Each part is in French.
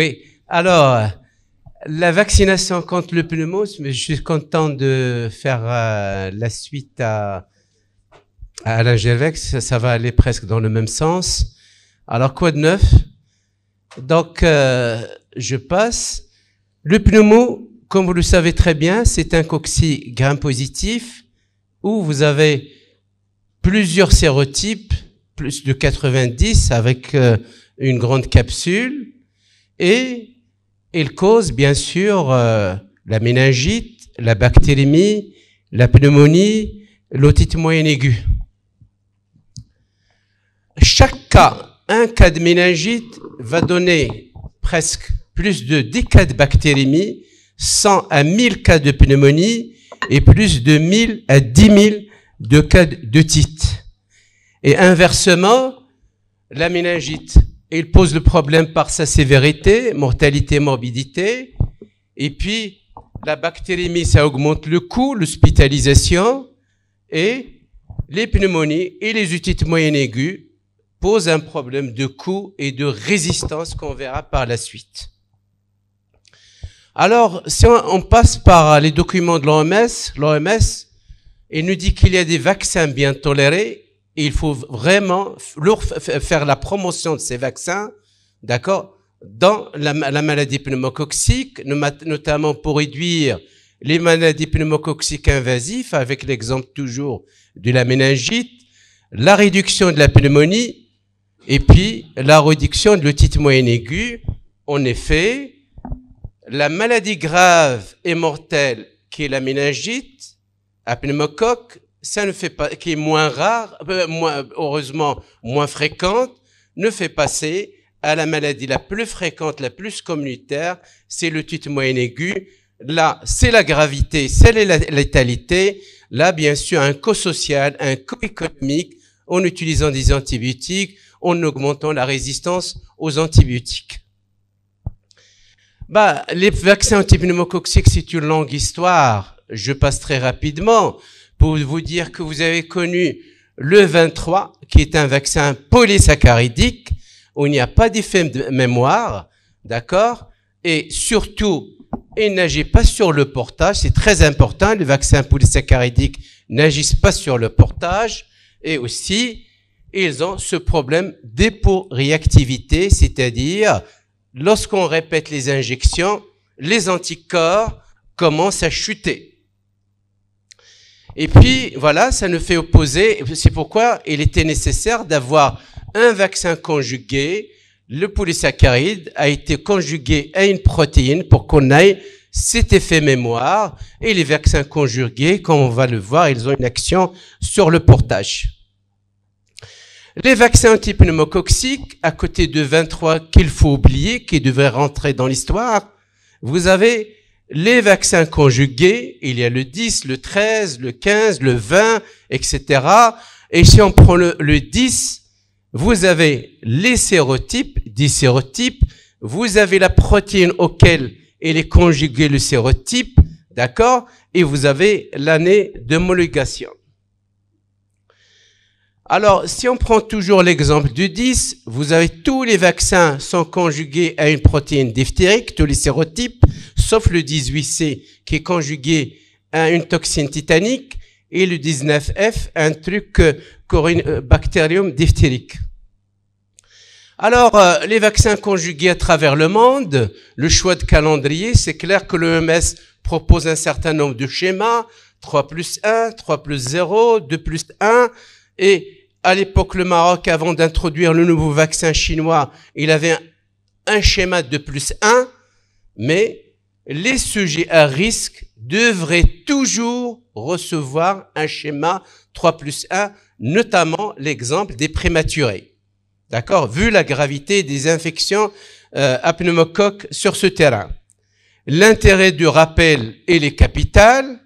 Oui, alors, la vaccination contre le pneumo, je suis content de faire la suite à Alain Gervex, ça va aller presque dans le même sens. Alors, quoi de neuf? Donc, je passe. Le pneumo, comme vous le savez très bien, c'est un cocci gram-positif où vous avez plusieurs sérotypes, plus de 90 avec une grande capsule. Et il cause bien sûr la méningite, la bactérémie, la pneumonie, l'otite moyenne aiguë. Chaque cas, un cas de méningite va donner presque plus de 10 cas de bactérémie, 100 à 1000 cas de pneumonie et plus de 1000 à 10 000 de cas d'otite. Et inversement, la méningite, il pose le problème par sa sévérité, mortalité, morbidité. Et puis, la bactérémie, ça augmente le coût, l'hospitalisation. Et les pneumonies et les otites moyennes aiguës posent un problème de coût et de résistance qu'on verra par la suite. Alors, si on passe par les documents de l'OMS, il nous dit qu'il y a des vaccins bien tolérés. Et il faut vraiment faire la promotion de ces vaccins, d'accord, dans la maladie pneumococcique, notamment pour réduire les maladies pneumococciques invasives, avec l'exemple toujours de la méningite, la réduction de la pneumonie, et puis la réduction de l'otite moyenne aiguë. En effet, la maladie grave et mortelle qui est la méningite à pneumocoque, ça ne fait pas, qui est moins rare, heureusement moins fréquente, ne fait passer à la maladie la plus fréquente, la plus communautaire, c'est l'otite moyenne aiguë. Là, c'est la gravité, c'est la létalité. Là, bien sûr, un coût social, un coût économique, en utilisant des antibiotiques, en augmentant la résistance aux antibiotiques. Les vaccins antipneumococciques, c'est une longue histoire. Je passe très rapidement pour vous dire que vous avez connu le 23, qui est un vaccin polysaccharidique, où il n'y a pas d'effet de mémoire, d'accord? Et surtout, il n'agit pas sur le portage, c'est très important, les vaccins polysaccharidiques n'agissent pas sur le portage, et aussi, ils ont ce problème d'épo-réactivité, c'est-à-dire, lorsqu'on répète les injections, les anticorps commencent à chuter. Et puis, voilà, ça nous fait opposer, c'est pourquoi il était nécessaire d'avoir un vaccin conjugué. Le polysaccharide a été conjugué à une protéine pour qu'on ait cet effet mémoire. Et les vaccins conjugués, comme on va le voir, ils ont une action sur le portage. Les vaccins antipneumococciques, à côté de 23 qu'il faut oublier, qui devraient rentrer dans l'histoire, vous avez les vaccins conjugués, il y a le 10, le 13, le 15, le 20, etc. Et si on prend le 10, vous avez les sérotypes, 10 sérotypes, vous avez la protéine auquel il est conjugué le sérotype, d'accord? Et vous avez l'année d'homologation. Alors, si on prend toujours l'exemple du 10, vous avez tous les vaccins sont conjugués à une protéine diphtérique, tous les sérotypes, sauf le 18C qui est conjugué à une toxine titanique et le 19F, un truc Bacterium diphtérique. Alors, les vaccins conjugués à travers le monde, le choix de calendrier, c'est clair que l'OMS propose un certain nombre de schémas, 3 plus 1, 3 plus 0, 2 plus 1, et à l'époque, le Maroc, avant d'introduire le nouveau vaccin chinois, il avait un schéma de 2 plus 1, mais les sujets à risque devraient toujours recevoir un schéma 3 plus 1, notamment l'exemple des prématurés. D'accord? Vu la gravité des infections à pneumocoque sur ce terrain. L'intérêt du rappel est capital,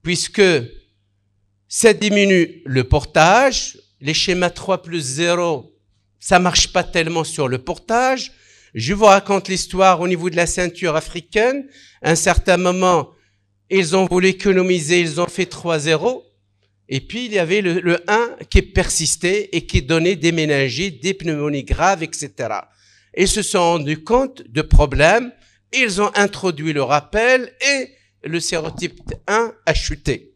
puisque ça diminue le portage. Les schémas 3 plus 0, ça marche pas tellement sur le portage. Je vous raconte l'histoire au niveau de la ceinture africaine. À un certain moment, ils ont voulu économiser, ils ont fait 3-0. Et puis, il y avait le 1 qui persistait et qui donnait des méningites, des pneumonies graves, etc. Ils se sont rendus compte de problèmes, ils ont introduit le rappel et le sérotype 1 a chuté.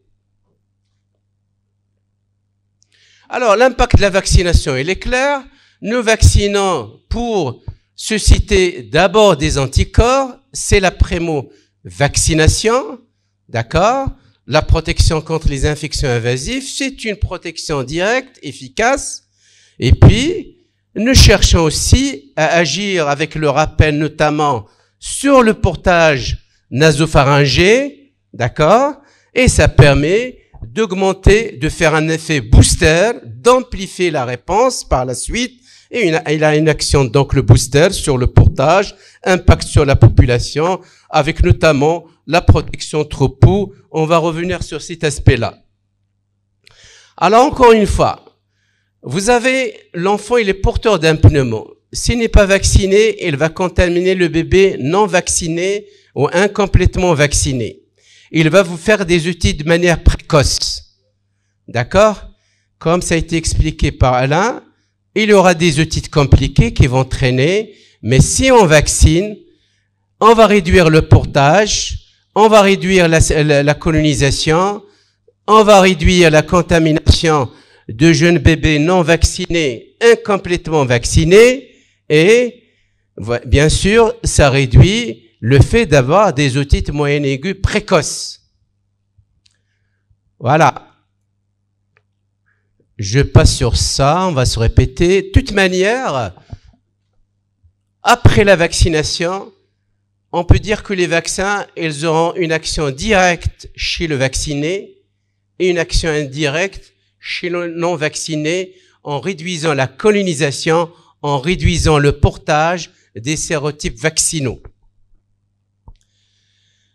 Alors, l'impact de la vaccination, il est clair. Nous vaccinons pour susciter d'abord des anticorps, c'est la primo-vaccination, d'accord? La protection contre les infections invasives, c'est une protection directe, efficace. Et puis, nous cherchons aussi à agir avec le rappel notamment sur le portage nasopharyngé, d'accord? Et ça permet d'augmenter, de faire un effet booster, d'amplifier la réponse par la suite. Et il a une action, donc le booster, sur le portage, impact sur la population, avec notamment la protection troupeau. On va revenir sur cet aspect-là. Alors, encore une fois, vous avez, l'enfant, il est porteur d'un pneumo. S'il n'est pas vacciné, il va contaminer le bébé non vacciné ou incomplètement vacciné. Il va vous faire des outils de manière précoce. D'accord? Comme ça a été expliqué par Alain, il y aura des otites compliquées qui vont traîner, mais si on vaccine, on va réduire le portage, on va réduire la colonisation, on va réduire la contamination de jeunes bébés non vaccinés, incomplètement vaccinés, et bien sûr, ça réduit le fait d'avoir des otites moyennes aiguës précoces. Voilà. Je passe sur ça, on va se répéter. De toute manière, après la vaccination, on peut dire que les vaccins, ils auront une action directe chez le vacciné et une action indirecte chez le non vacciné en réduisant la colonisation, en réduisant le portage des sérotypes vaccinaux.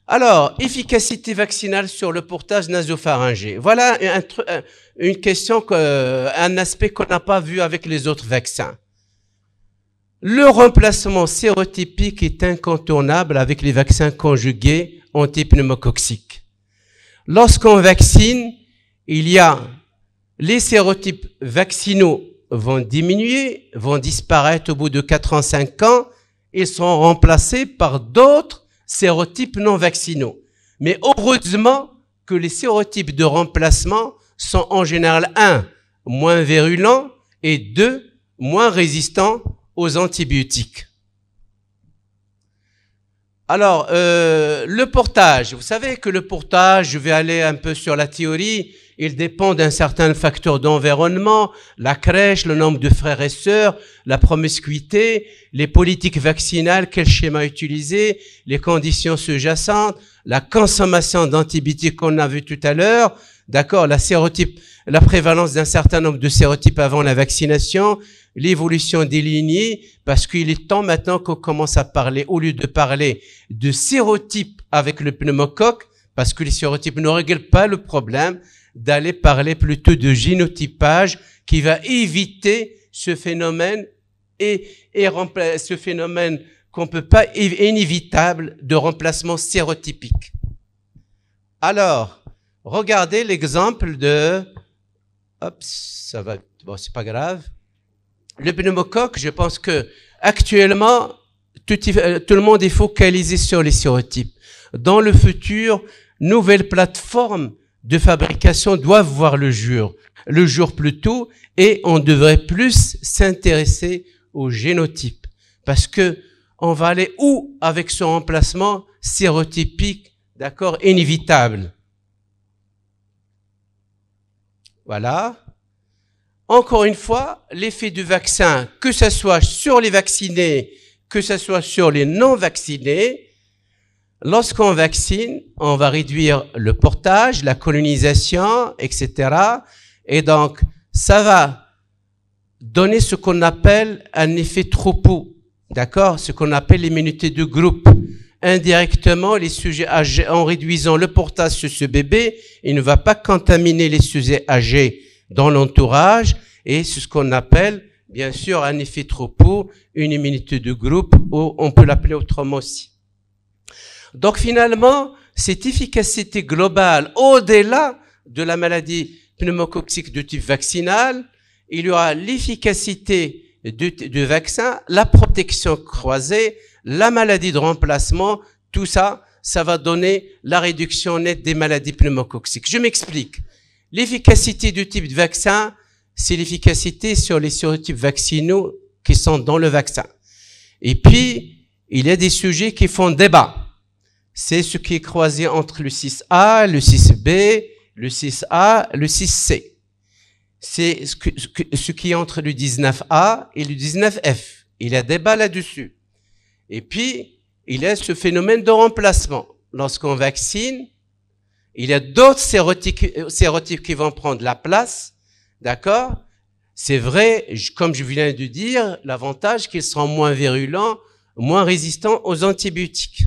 Alors, efficacité vaccinale sur le portage nasopharyngé. Voilà une question, un aspect qu'on n'a pas vu avec les autres vaccins. Le remplacement sérotypique est incontournable avec les vaccins conjugués antipneumococciques. Lorsqu'on vaccine, il y a les sérotypes vaccinaux vont diminuer, vont disparaître au bout de 4 ans, 5 ans, ils seront remplacés par d'autres sérotypes non vaccinaux. Mais heureusement que les sérotypes de remplacement sont en général 1, moins virulents et 2, moins résistants aux antibiotiques. Alors, le portage, vous savez que le portage, je vais aller un peu sur la théorie, il dépend d'un certain facteur d'environnement, la crèche, le nombre de frères et sœurs, la promiscuité, les politiques vaccinales, quel schéma utiliser, les conditions sous-jacentes, la consommation d'antibiotiques qu'on a vu tout à l'heure, d'accord, la prévalence d'un certain nombre de sérotypes avant la vaccination, l'évolution des lignées, parce qu'il est temps maintenant qu'on commence à parler, au lieu de parler de sérotypes avec le pneumocoque, parce que les sérotypes ne règlent pas le problème, d'aller parler plutôt de génotypage qui va éviter ce phénomène et ce phénomène qu'on peut pas, inévitable, de remplacement sérotypique. Alors, regardez l'exemple de, hop, ça va, bon, c'est pas grave. Le pneumocoque, je pense que actuellement, tout le monde est focalisé sur les sérotypes. Dans le futur, nouvelles plateformes de fabrication doivent voir le jour plutôt, et on devrait plus s'intéresser aux génotypes. Parce que on va aller où avec ce remplacement sérotypique, d'accord, inévitable. Voilà. Encore une fois, l'effet du vaccin, que ce soit sur les vaccinés, que ce soit sur les non-vaccinés, lorsqu'on vaccine, on va réduire le portage, la colonisation, etc. Et donc, ça va donner ce qu'on appelle un effet troupeau, d'accord? Ce qu'on appelle l'immunité de groupe. Indirectement, les sujets âgés, en réduisant le portage sur ce bébé, il ne va pas contaminer les sujets âgés dans l'entourage, et c'est ce qu'on appelle, bien sûr, un effet troupeau, une immunité de groupe, ou on peut l'appeler autrement aussi. Donc finalement, cette efficacité globale, au-delà de la maladie pneumococcique de type vaccinal, il y aura l'efficacité du vaccin, la protection croisée, la maladie de remplacement, tout ça, ça va donner la réduction nette des maladies pneumococciques. Je m'explique. L'efficacité du type de vaccin, c'est l'efficacité sur les sérotypes vaccinaux qui sont dans le vaccin. Et puis, il y a des sujets qui font débat. C'est ce qui est croisé entre le 6A, le 6B, le 6A, le 6C. C'est ce qui est entre le 19A et le 19F. Il y a débat là-dessus. Et puis, il y a ce phénomène de remplacement. Lorsqu'on vaccine, il y a d'autres sérotypes qui vont prendre la place. D'accord? C'est vrai, comme je viens de dire, l'avantage qu'ils seront moins virulents, moins résistants aux antibiotiques.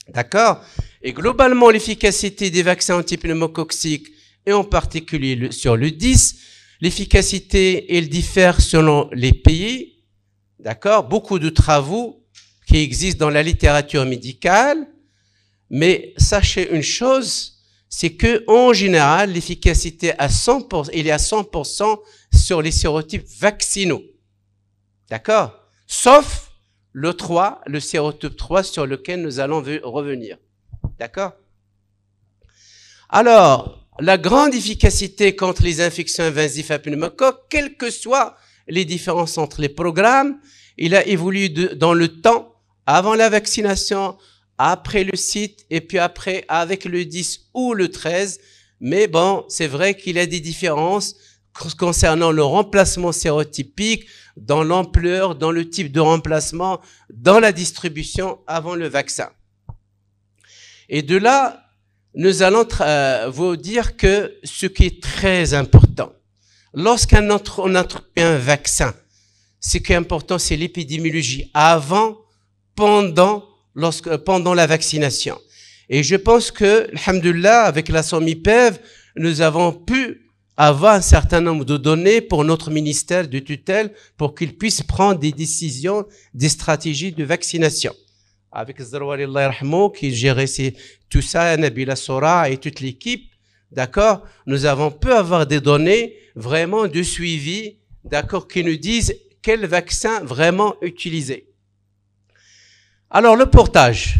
D'accord? Et globalement, l'efficacité des vaccins antipneumococciques, et en particulier sur le 10, l'efficacité, elle diffère selon les pays. D'accord? Beaucoup de travaux qui existent dans la littérature médicale. Mais sachez une chose, c'est que, en général, l'efficacité à 100%, il est à 100% sur les sérotypes vaccinaux. D'accord? Sauf le 3, le sérotype 3 sur lequel nous allons revenir. D'accord? Alors, la grande efficacité contre les infections invasives à pneumocoque, quelles que soient les différences entre les programmes, il a évolué dans le temps, avant la vaccination, après le site, et puis après avec le 10 ou le 13. Mais bon, c'est vrai qu'il y a des différences concernant le remplacement sérotypique, dans l'ampleur, dans le type de remplacement, dans la distribution avant le vaccin. Et de là, nous allons vous dire que ce qui est très important, lorsqu'on introduit un vaccin, ce qui est important, c'est l'épidémiologie avant, pendant la vaccination. Et je pense que, alhamdoulilah, avec la SOMIPEV, nous avons pu avoir un certain nombre de données pour notre ministère de tutelle pour qu'il puisse prendre des décisions, des stratégies de vaccination. Avec Zarwari Allah yarhamou, qui gérait tout ça, Nabila Sora et toute l'équipe, d'accord, nous avons pu avoir des données vraiment de suivi, d'accord, qui nous disent quel vaccin vraiment utiliser. Alors, le portage.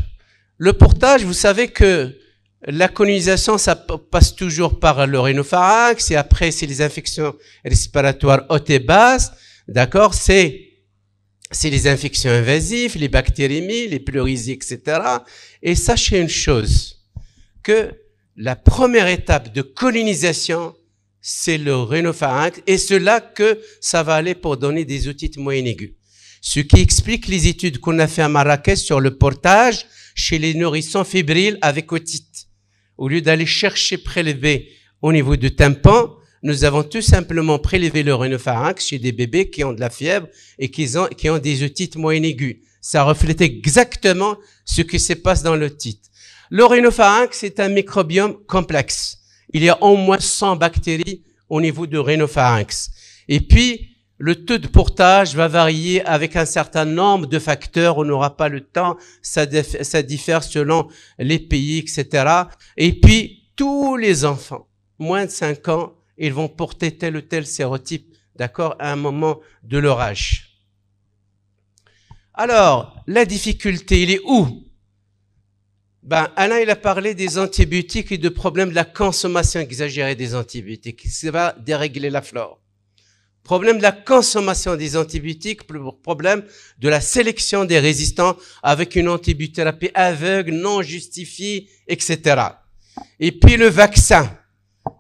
Le portage, vous savez que la colonisation, ça passe toujours par le rhinopharynx, et après, c'est les infections respiratoires hautes et basses. D'accord? C'est les infections invasives, les bactériémies, les pleurésies, etc. Et sachez une chose, que la première étape de colonisation, c'est le rhinopharynx, et c'est là que ça va aller pour donner des otites moyennes aiguës. Ce qui explique les études qu'on a fait à Marrakech sur le portage chez les nourrissons fébriles avec otite. Au lieu d'aller chercher prélever au niveau du tympan, nous avons tout simplement prélevé le rhinopharynx chez des bébés qui ont de la fièvre et qui ont des otites moyennes aiguës. Ça reflète exactement ce qui se passe dans l'otite. Le rhinopharynx, c'est un microbiome complexe. Il y a au moins 100 bactéries au niveau du rhinopharynx. Et puis, le taux de portage va varier avec un certain nombre de facteurs. On n'aura pas le temps. Ça diffère selon les pays, etc. Et puis, tous les enfants, moins de 5 ans, ils vont porter tel ou tel sérotype, d'accord, à un moment de leur âge. Alors, la difficulté, il est où? Alain, il a parlé des antibiotiques et de problème de la consommation exagérée des antibiotiques. Ça va dérégler la flore. Problème de la consommation des antibiotiques, problème de la sélection des résistants avec une antibiothérapie aveugle, non justifiée, etc. Et puis le vaccin.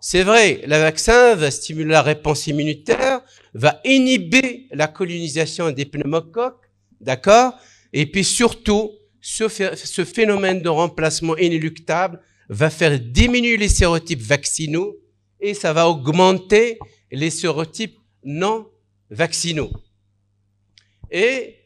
C'est vrai, le vaccin va stimuler la réponse immunitaire, va inhiber la colonisation des pneumocoques, d'accord? Et puis surtout, ce phénomène de remplacement inéluctable va faire diminuer les sérotypes vaccinaux et ça va augmenter les sérotypes non vaccinaux. Et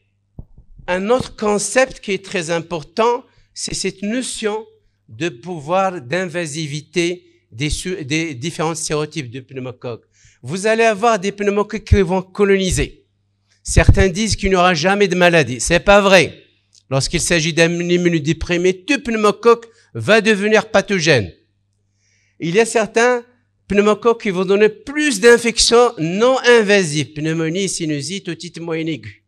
un autre concept qui est très important, c'est cette notion de pouvoir d'invasivité des différents sérotypes de pneumocoques. Vous allez avoir des pneumocoques qui vont coloniser. Certains disent qu'il n'y aura jamais de maladie. C'est pas vrai. Lorsqu'il s'agit d'un immunodéprimé, tout pneumocoque va devenir pathogène. Il y a certains pneumocoques qui vont donner plus d'infections non invasives, pneumonie, sinusite, otite moyenne aiguë.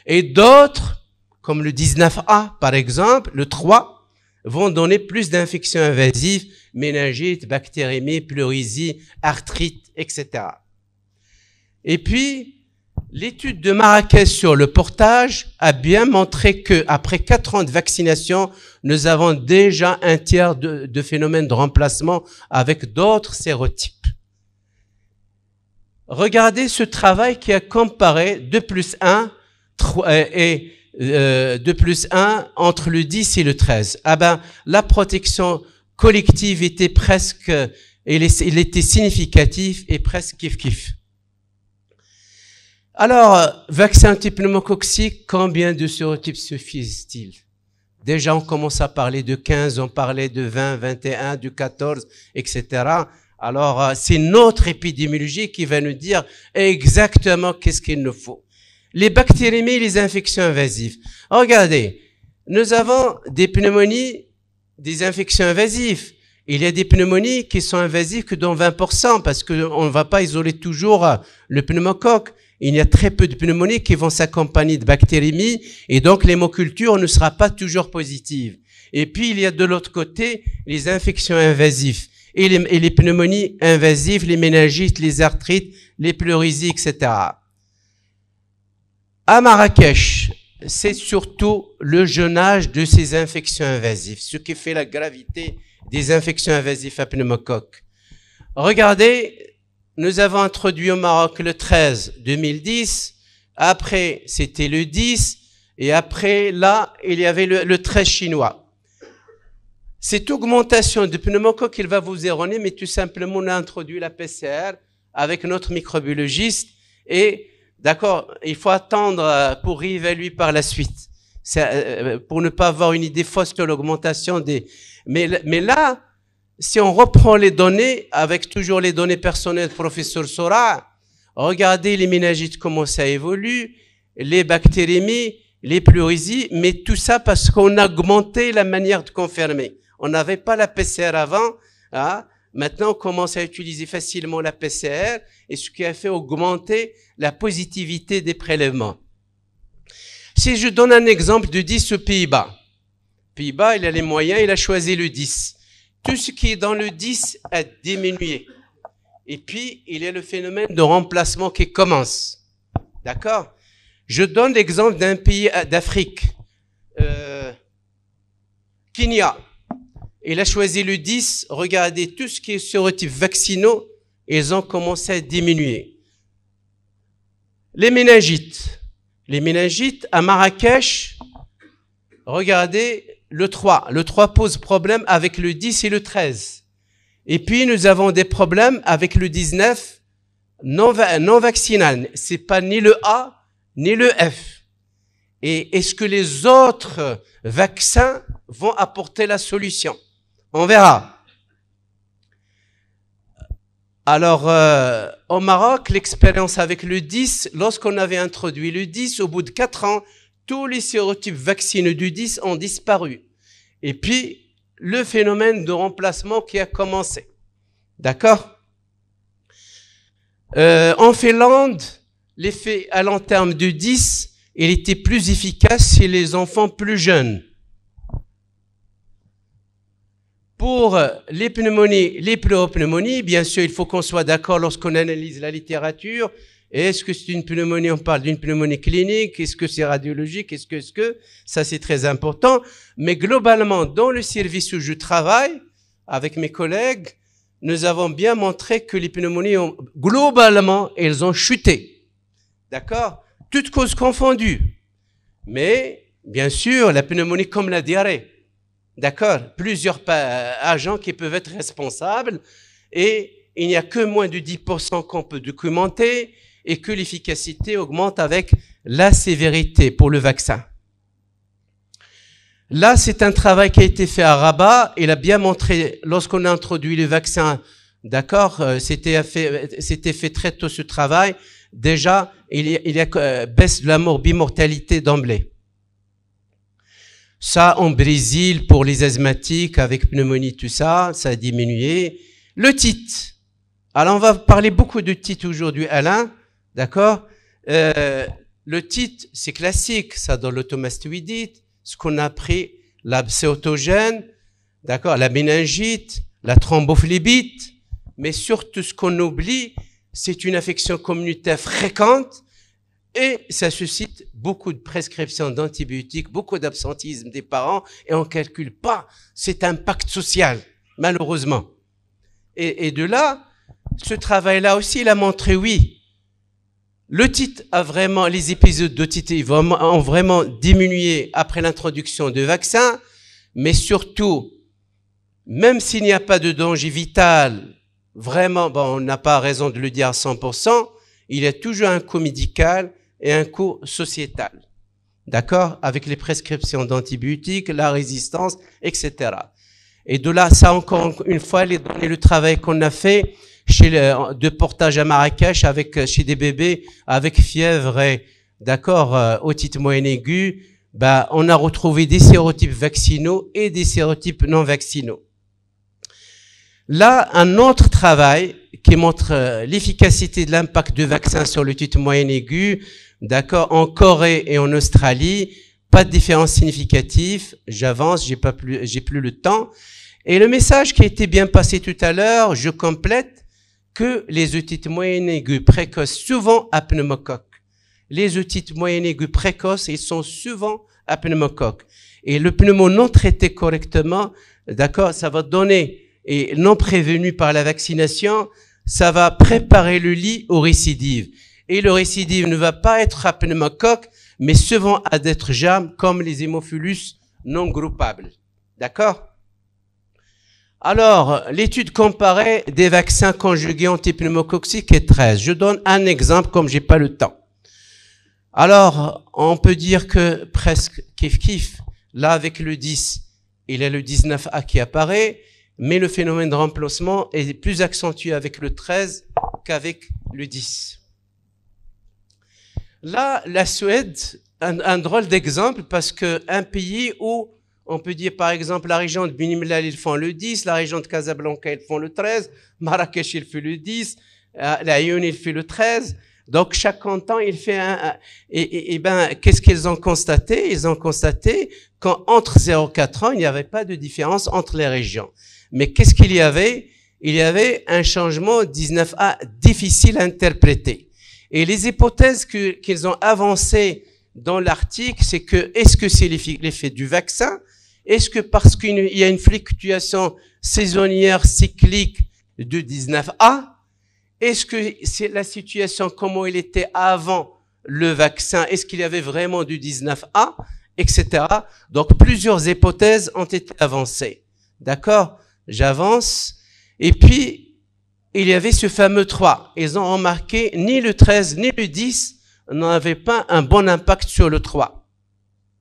Et d'autres, comme le 19A par exemple, le 3, vont donner plus d'infections invasives, méningite, bactériémie, pleurésie, arthrite, etc. Et puis, l'étude de Marrakech sur le portage a bien montré que après 4 ans de vaccination, nous avons déjà un tiers de phénomènes de remplacement avec d'autres sérotypes. Regardez ce travail qui a comparé 2+1 et 2+1 entre le 10 et le 13. Ah ben, la protection collective était presque, il était significatif et presque kiff-kiff. Alors, vaccin antipneumococcique, combien de sérotypes suffisent-ils? Déjà, on commence à parler de 15, on parlait de 20, 21, de 14, etc. Alors, c'est notre épidémiologie qui va nous dire exactement qu'est-ce qu'il nous faut. Les bactériémies et les infections invasives. Regardez, nous avons des pneumonies, des infections invasives. Il y a des pneumonies qui sont invasives que dans 20%, parce qu'on ne va pas isoler toujours le pneumocoque. Il y a très peu de pneumonies qui vont s'accompagner de bactériémie, et donc l'hémoculture ne sera pas toujours positive. Et puis, il y a de l'autre côté les infections invasives, et les pneumonies invasives, les méningites, les arthrites, les pleurésies, etc. À Marrakech, c'est surtout le jeune âge de ces infections invasives, ce qui fait la gravité des infections invasives à pneumocoque. Regardez, nous avons introduit au Maroc le 13 2010, après c'était le 10, et après là, il y avait le 13 chinois. Cette augmentation de pneumocoque, il va vous erroner, mais tout simplement on a introduit la PCR avec notre microbiologiste, et d'accord, il faut attendre pour réévaluer par la suite, pour ne pas avoir une idée fausse de l'augmentation des... Mais là, si on reprend les données, avec toujours les données personnelles du professeur Sora, regardez les méningites, comment ça évolue, les bactériémies, les pleurésies, mais tout ça parce qu'on a augmenté la manière de confirmer. On n'avait pas la PCR avant, hein. Maintenant on commence à utiliser facilement la PCR, et ce qui a fait augmenter la positivité des prélèvements. Si je donne un exemple de 10 aux Pays-Bas, Pays-Bas, il a les moyens, il a choisi le 10. Tout ce qui est dans le 10 a diminué. Et puis, il y a le phénomène de remplacement qui commence. D'accord? Je donne l'exemple d'un pays d'Afrique. Kenya. Il a choisi le 10. Regardez, tout ce qui est sérotypes vaccinaux, ils ont commencé à diminuer. Les méningites. Les méningites, à Marrakech, regardez, le 3. Le 3 pose problème avec le 10 et le 13. Et puis, nous avons des problèmes avec le 19 non vaccinal. C'est pas ni le A, ni le F. Et est-ce que les autres vaccins vont apporter la solution? On verra. Alors, au Maroc, l'expérience avec le 10, lorsqu'on avait introduit le 10, au bout de 4 ans, tous les sérotypes vaccinaux du 10 ont disparu. Et puis, le phénomène de remplacement qui a commencé. D'accord? En Finlande, l'effet à long terme du 10, il était plus efficace chez les enfants plus jeunes. Pour les pneumonies, les pleuropneumonies, bien sûr, il faut qu'on soit d'accord lorsqu'on analyse la littérature. Est-ce que c'est une pneumonie? On parle d'une pneumonie clinique. Est-ce que c'est radiologique? Est-ce que ça, c'est très important. Mais globalement, dans le service où je travaille, avec mes collègues, nous avons bien montré que les pneumonies globalement, elles ont chuté. D'accord? Toutes causes confondues. Mais, bien sûr, la pneumonie comme la diarrhée. D'accord? Plusieurs agents qui peuvent être responsables, et il n'y a que moins de 10% qu'on peut documenter, et que l'efficacité augmente avec la sévérité pour le vaccin. Là, c'est un travail qui a été fait à Rabat. Il a bien montré, lorsqu'on a introduit le vaccin, d'accord, c'était fait très tôt ce travail. Déjà, il y a baisse de la morbimortalité d'emblée. Ça, en Brésil, pour les asthmatiques, avec pneumonie, tout ça, ça a diminué. L'otite. Alors, on va parler beaucoup de titres aujourd'hui, Alain, d'accord? Le titre, c'est classique, ça donne l'automastoïdite, ce qu'on a appris, la pséudogène, d'accord, la méningite, la thrombophlébite, mais surtout ce qu'on oublie, c'est une affection communautaire fréquente et ça suscite beaucoup de prescriptions d'antibiotiques, beaucoup d'absentisme des parents et on ne calcule pas cet impact social, malheureusement. Et de là, ce travail-là aussi, il a montré, oui, l'otite a vraiment, les épisodes d'otite ont vraiment diminué après l'introduction de vaccins, mais surtout, même s'il n'y a pas de danger vital, vraiment, bon, on n'a pas raison de le dire à 100%, il y a toujours un coût médical et un coût sociétal. D'accord? Avec les prescriptions d'antibiotiques, la résistance, etc. Et de là, ça encore une fois, les données, le travail qu'on a fait de portage à Marrakech chez des bébés avec fièvre et, d'accord, otite moyenne aiguë, bah, on a retrouvé des sérotypes vaccinaux et des sérotypes non vaccinaux. Là, un autre travail qui montre l'efficacité de l'impact de vaccins sur l'otite moyenne aiguë, d'accord, en Corée et en Australie, pas de différence significative. J'avance, j'ai plus le temps. Et le message qui a été bien passé tout à l'heure, je complète que les otites moyennes aiguës précoces, souvent à pneumocoque. Les otites moyennes aiguës précoces, ils sont souvent à pneumocoque. Et le pneumo non traité correctement, d'accord, ça va donner, et non prévenu par la vaccination, ça va préparer le lit aux récidives. Et le récidive ne va pas être à pneumocoque, mais souvent à d'être germes comme les hémophilus non groupables. D'accord? Alors, l'étude comparée des vaccins conjugués antipneumococciques est 13. Je donne un exemple comme j'ai pas le temps. Alors, on peut dire que presque kiff-kiff, là avec le 10, il y a le 19A qui apparaît, mais le phénomène de remplacement est plus accentué avec le 13 qu'avec le 10. Là, la Suède, un drôle d'exemple parce que un pays où on peut dire, par exemple, la région de Beni-Mellal, ils font le 10, la région de Casablanca, ils font le 13, Marrakech, il fait le 10, la Lyon, il fait le 13. Donc, chaque canton, il fait et ben, qu'est-ce qu'ils ont constaté? Ils ont constaté qu'entre 0 et 4 ans, il n'y avait pas de différence entre les régions. Mais qu'est-ce qu'il y avait? Il y avait un changement 19A difficile à interpréter. Et les hypothèses qu'ils ont avancées dans l'article, c'est que, est-ce que c'est l'effet du vaccin? Est-ce que parce qu'il y a une fluctuation saisonnière cyclique de 19A? Est-ce que c'est la situation comment il était avant le vaccin? Est-ce qu'il y avait vraiment du 19A? Etc. Donc, plusieurs hypothèses ont été avancées. D'accord? J'avance. Et puis, il y avait ce fameux 3. Ils ont remarqué ni le 13 ni le 10 n'avaient pas un bon impact sur le 3.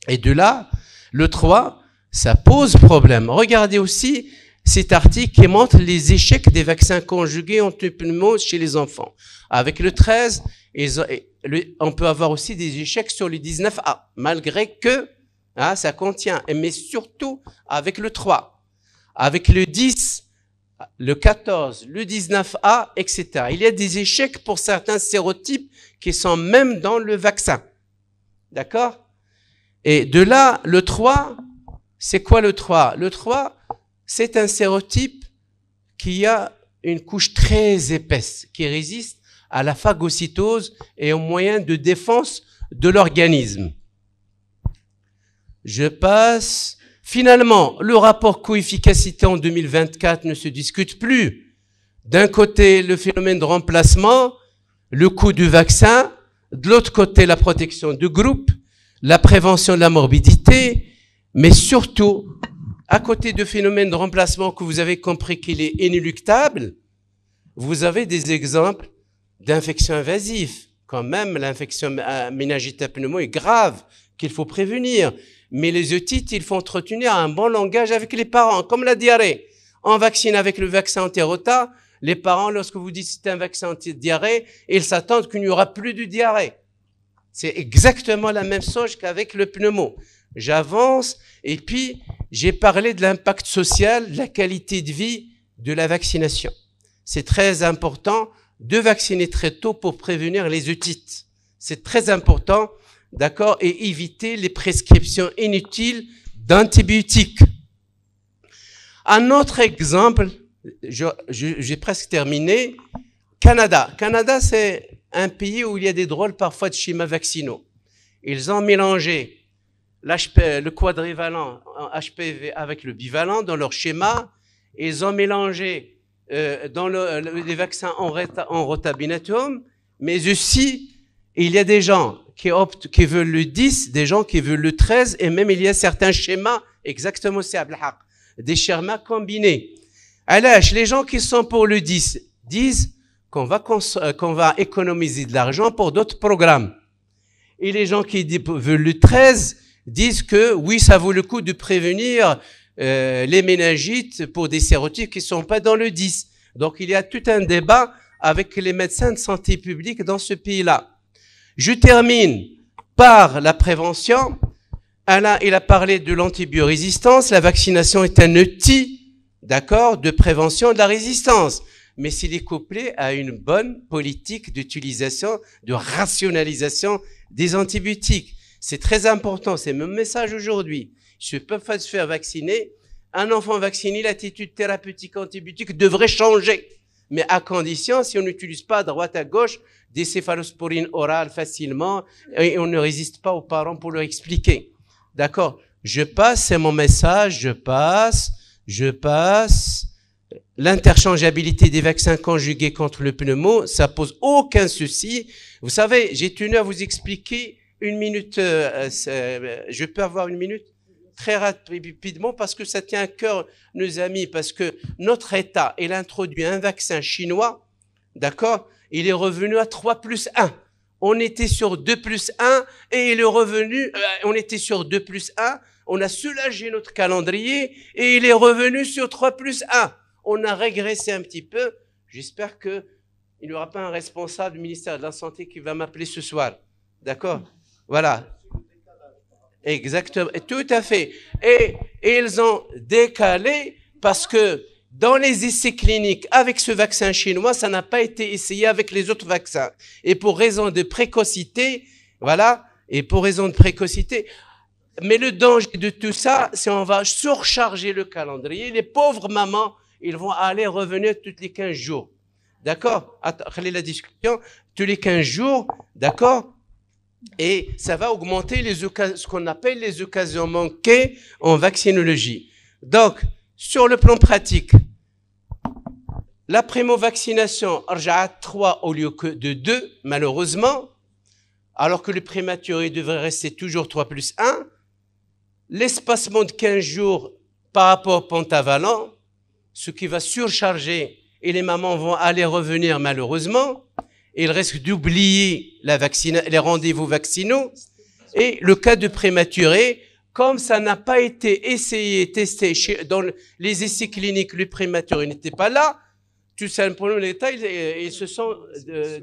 Et de là, le 3, ça pose problème. Regardez aussi cet article qui montre les échecs des vaccins conjugués antipneumo chez les enfants. Avec le 13, on peut avoir aussi des échecs sur le 19A, malgré que ça contient, mais surtout avec le 3. Avec le 10, le 14, le 19A, etc. Il y a des échecs pour certains sérotypes qui sont même dans le vaccin. D'accord? Et de là, le 3, c'est quoi le 3? Le 3, c'est un sérotype qui a une couche très épaisse, qui résiste à la phagocytose et aux moyens de défense de l'organisme. Je passe. Finalement, le rapport coefficacité en 2024 ne se discute plus. D'un côté, le phénomène de remplacement, le coût du vaccin, de l'autre côté, la protection du groupe, la prévention de la morbidité, mais surtout, à côté du phénomène de remplacement que vous avez compris qu'il est inéluctable, vous avez des exemples d'infections invasives. Quand même, l'infection méningite à pneumo est grave, qu'il faut prévenir. Mais les otites, il faut entretenir un bon langage avec les parents, comme la diarrhée. On vaccine avec le vaccin anti-rota. Les parents, lorsque vous dites c'est un vaccin anti-diarrhée, ils s'attendent qu'il n'y aura plus de diarrhée. C'est exactement la même chose qu'avec le pneumo. J'avance, et puis j'ai parlé de l'impact social, de la qualité de vie de la vaccination. c'est très important de vacciner très tôt pour prévenir les otites. C'est très important, d'accord, et éviter les prescriptions inutiles d'antibiotiques. Un autre exemple, j'ai presque terminé, Canada. Canada, c'est un pays où il y a des drôles parfois de schémas vaccinaux. Ils ont mélangé le quadrivalent HPV avec le bivalent dans leur schéma. Ils ont mélangé dans les vaccins en rotabinatum, mais aussi, il y a des gens qui veulent le 10, des gens qui veulent le 13, et même il y a certains schémas, exactement c'est des schémas combinés. Alors, les gens qui sont pour le 10 disent qu'on va économiser de l'argent pour d'autres programmes. Et les gens qui veulent le 13 disent que oui, ça vaut le coup de prévenir les méningites pour des sérotypes qui ne sont pas dans le 10. Donc, il y a tout un débat avec les médecins de santé publique dans ce pays-là. Je termine par la prévention. Alain, il a parlé de l'antibiorésistance. La vaccination est un outil, d'accord, de prévention de la résistance. Mais s'il est couplé à une bonne politique d'utilisation, de rationalisation des antibiotiques. C'est très important, c'est mon message aujourd'hui. Je ne peux pas se faire vacciner. Un enfant vacciné, l'attitude thérapeutique antibiotique devrait changer. Mais à condition, si on n'utilise pas à droite à gauche des céphalosporines orales facilement et on ne résiste pas aux parents pour leur expliquer. D'accord? Je passe, c'est mon message, je passe. L'interchangeabilité des vaccins conjugués contre le pneumo, ça pose aucun souci. Vous savez, j'ai tenu à vous expliquer une minute, je peux avoir une minute? Très rapidement, parce que ça tient à cœur nos amis, parce que notre État, il a introduit un vaccin chinois, d'accord? Il est revenu à 3+1. On était sur 2+1 et il est revenu, on était sur 2+1, on a soulagé notre calendrier et il est revenu sur 3+1. On a régressé un petit peu. J'espère qu'il n'y aura pas un responsable du ministère de la Santé qui va m'appeler ce soir. D'accord? Voilà. Exactement. Tout à fait. Et ils ont décalé parce que dans les essais cliniques avec ce vaccin chinois, ça n'a pas été essayé avec les autres vaccins. Et pour raison de précocité, voilà, mais le danger de tout ça, c'est qu'on va surcharger le calendrier. Les pauvres mamans, ils vont aller revenir tous les 15 jours. D'accord? Attendez la discussion. Tous les 15 jours, d'accord? Et ça va augmenter ce qu'on appelle les occasions manquées en vaccinologie. Donc, sur le plan pratique, la primo-vaccination, à 3 au lieu que de 2, malheureusement, alors que le prématuré devrait rester toujours 3+1. L'espacement de 15 jours par rapport au pentavalent, ce qui va surcharger et les mamans vont aller revenir malheureusement. Il risque d'oublier les rendez-vous vaccinaux. Et le cas de prématuré, comme ça n'a pas été essayé, testé dans les essais cliniques, le prématuré n'était pas là, tout simplement l'État, ils se sont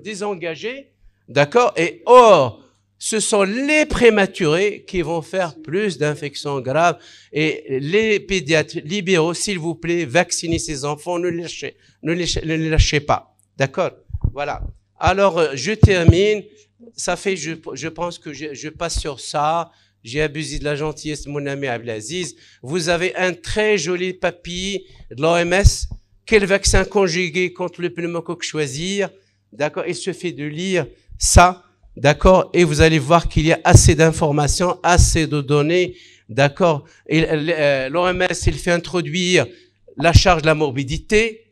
désengagés, d'accord? Et or, ce sont les prématurés qui vont faire plus d'infections graves. Et les pédiatres libéraux, s'il vous plaît, vaccinez ces enfants, ne les lâchez pas. D'accord? Voilà. Alors, je termine. Ça fait, je pense que je passe sur ça. J'ai abusé de la gentillesse de mon ami Abdelaziz. Vous avez un très joli papier de l'OMS. Quel vaccin conjugué contre le pneumocoque choisir? D'accord? Il suffit de lire ça. D'accord? Et vous allez voir qu'il y a assez d'informations, assez de données. D'accord? L'OMS, il fait introduire la charge de la morbidité,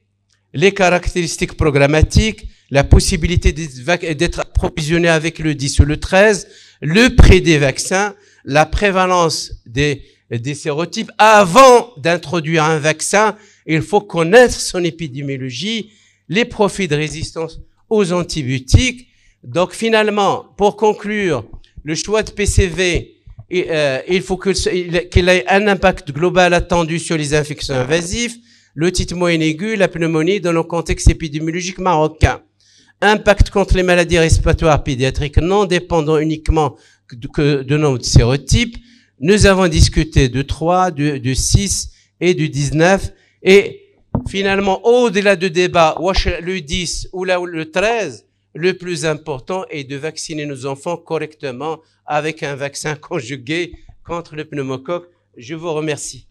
les caractéristiques programmatiques, la possibilité d'être approvisionné avec le 10 ou le 13, le prix des vaccins, la prévalence des sérotypes. Avant d'introduire un vaccin, il faut connaître son épidémiologie, les profils de résistance aux antibiotiques. Donc finalement, pour conclure, le choix de PCV, il faut qu'il ait un impact global attendu sur les infections invasives, l'otite moyenne aiguë, la pneumonie dans le contexte épidémiologique marocain. Impact contre les maladies respiratoires pédiatriques non dépendant uniquement de nombre de sérotypes. Nous avons discuté de 3, de 6 et du 19. Et Finalement, au-delà de débat, le 10 ou le 13, le plus important est de vacciner nos enfants correctement avec un vaccin conjugué contre le pneumocoque. Je vous remercie.